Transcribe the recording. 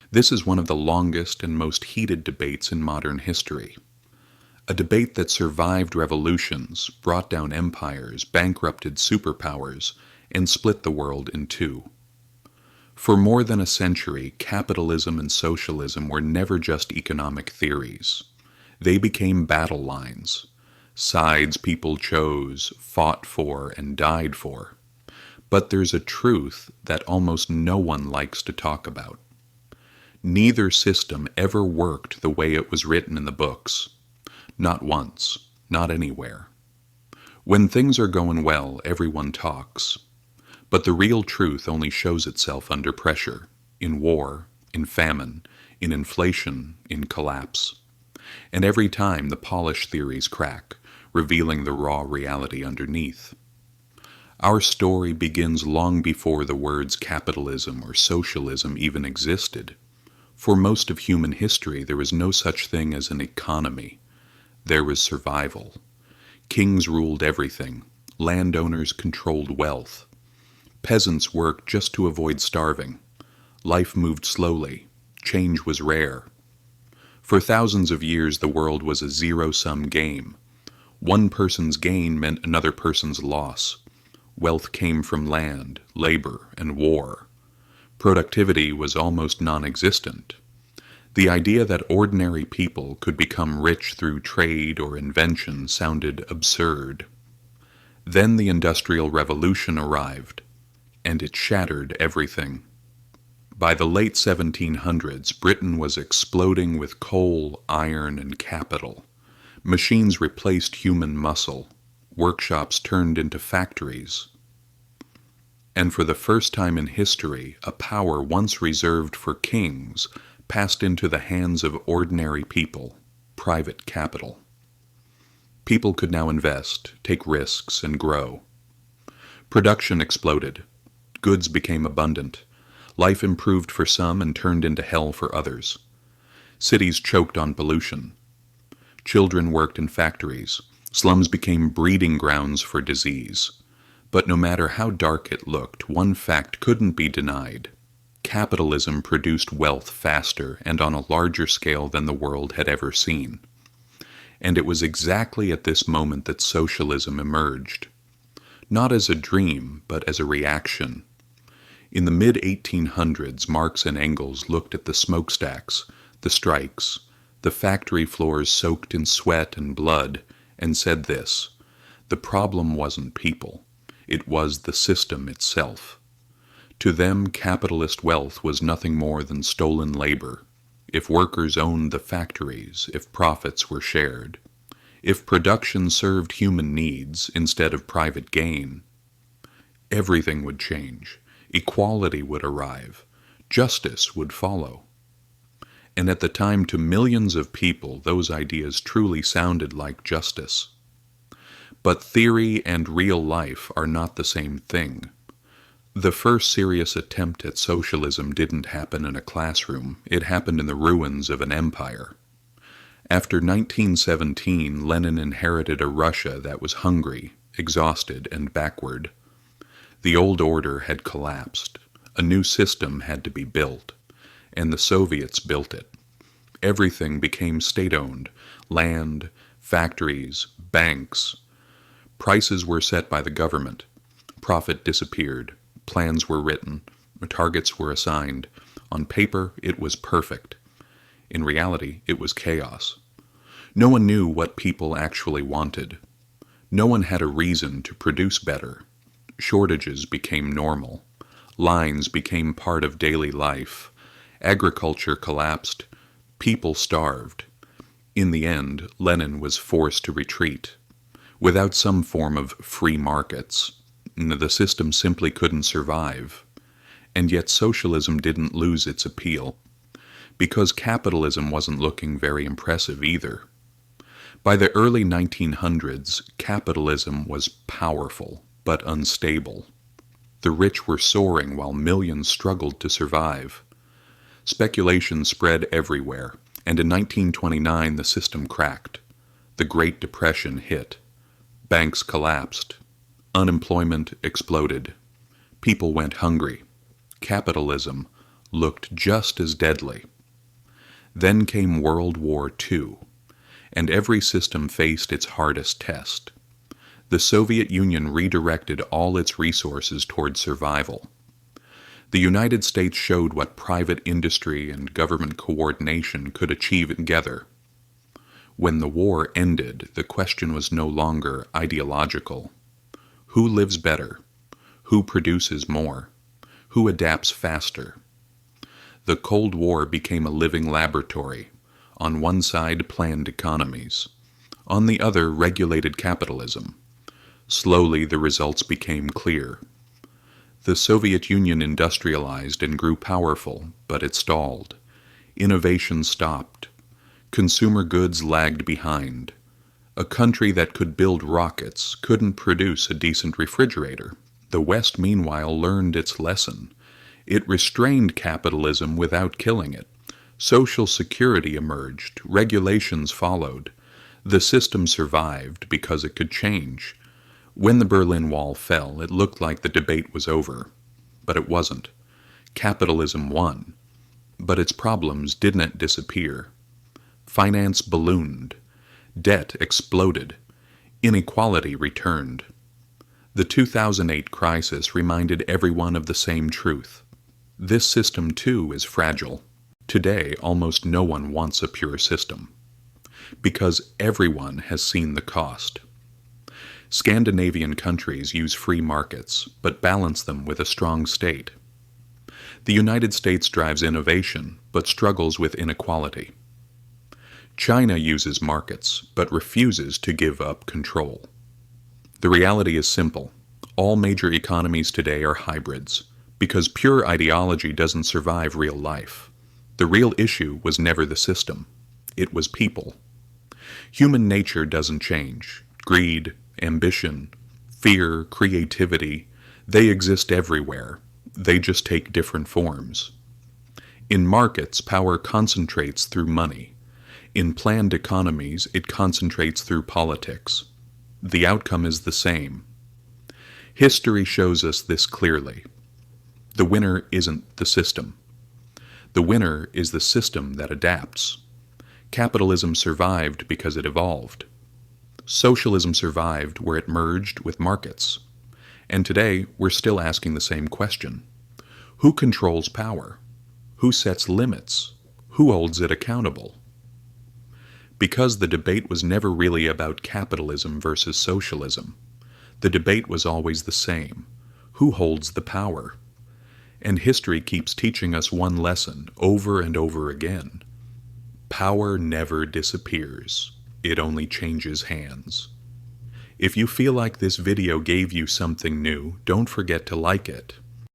This is one of the longest and most heated debates in modern history. A debate that survived revolutions, brought down empires, bankrupted superpowers, and split the world in two. For more than a century, capitalism and socialism were never just economic theories. They became battle lines, sides people chose, fought for, and died for. But there's a truth that almost no one likes to talk about. Neither system ever worked the way it was written in the books. Not once, not anywhere. When things are going well, everyone talks. But the real truth only shows itself under pressure, in war, in famine, in inflation, in collapse. And every time the polished theories crack, revealing the raw reality underneath. Our story begins long before the words capitalism or socialism even existed. For most of human history, there was no such thing as an economy. There was survival. Kings ruled everything. Landowners controlled wealth. Peasants worked just to avoid starving. Life moved slowly. Change was rare. For thousands of years, the world was a zero-sum game. One person's gain meant another person's loss. Wealth came from land, labor, and war. Productivity was almost non-existent. The idea that ordinary people could become rich through trade or invention sounded absurd. Then the Industrial Revolution arrived, and it shattered everything. By the late 1700s, Britain was exploding with coal, iron, and capital. Machines replaced human muscle. Workshops turned into factories. And for the first time in history, a power once reserved for kings passed into the hands of ordinary people, private capital. People could now invest, take risks, and grow. Production exploded. Goods became abundant. Life improved for some and turned into hell for others. Cities choked on pollution. Children worked in factories. Slums became breeding grounds for disease. But no matter how dark it looked, one fact couldn't be denied. Capitalism produced wealth faster and on a larger scale than the world had ever seen. And it was exactly at this moment that socialism emerged. Not as a dream, but as a reaction. In the mid-1800s, Marx and Engels looked at the smokestacks, the strikes, the factory floors soaked in sweat and blood, and said this: the problem wasn't people, it was the system itself. To them, capitalist wealth was nothing more than stolen labor. If workers owned the factories, if profits were shared, if production served human needs instead of private gain, everything would change. Equality would arrive. Justice would follow. And at the time, to millions of people, those ideas truly sounded like justice. But theory and real life are not the same thing. The first serious attempt at socialism didn't happen in a classroom. It happened in the ruins of an empire. After 1917, Lenin inherited a Russia that was hungry, exhausted, and backward. The old order had collapsed. A new system had to be built, and the Soviets built it. Everything became state-owned: land, factories, banks. Prices were set by the government. Profit disappeared. Plans were written. Targets were assigned. On paper, it was perfect. In reality, it was chaos. No one knew what people actually wanted. No one had a reason to produce better. Shortages became normal. Lines became part of daily life. Agriculture collapsed. People starved. In the end, Lenin was forced to retreat. Without some form of free markets, the system simply couldn't survive. And yet socialism didn't lose its appeal, because capitalism wasn't looking very impressive either. By the early 1900s, capitalism was powerful, but unstable. The rich were soaring while millions struggled to survive. Speculation spread everywhere, and in 1929 the system cracked. The Great Depression hit. Banks collapsed. Unemployment exploded. People went hungry. Capitalism, looked just as deadly. Then came World War II, and every system faced its hardest test. The Soviet Union redirected all its resources toward survival. The United States showed what private industry and government coordination could achieve together. When the war ended, the question was no longer ideological. Who lives better? Who produces more? Who adapts faster? The Cold War became a living laboratory. On one side, planned economies. On the other, regulated capitalism. Slowly, the results became clear. The Soviet Union industrialized and grew powerful, but it stalled. Innovation stopped. Consumer goods lagged behind. A country that could build rockets couldn't produce a decent refrigerator. The West, meanwhile, learned its lesson. It restrained capitalism without killing it. Social security emerged. Regulations followed. The system survived because it could change. When the Berlin Wall fell, it looked like the debate was over. But it wasn't. Capitalism won. But its problems didn't disappear. Finance ballooned. Debt exploded. Inequality returned. The 2008 crisis reminded everyone of the same truth. This system, too, is fragile. Today, almost no one wants a pure system, because everyone has seen the cost. Scandinavian countries use free markets, but balance them with a strong state. The United States drives innovation, but struggles with inequality. China uses markets, but refuses to give up control. The reality is simple. All major economies today are hybrids, because pure ideology doesn't survive real life. The real issue was never the system. It was people. Human nature doesn't change. Greed, ambition, fear, creativity, they exist everywhere. They just take different forms. In markets, power concentrates through money. In planned economies, it concentrates through politics. The outcome is the same. History shows us this clearly. The winner isn't the system. The winner is the system that adapts. Capitalism survived because it evolved. Socialism survived where it merged with markets. And today, we're still asking the same question. Who controls power? Who sets limits? Who holds it accountable? Because the debate was never really about capitalism versus socialism. The debate was always the same. Who holds the power? And history keeps teaching us one lesson over and over again. Power never disappears. It only changes hands. If you feel like this video gave you something new, don't forget to like it.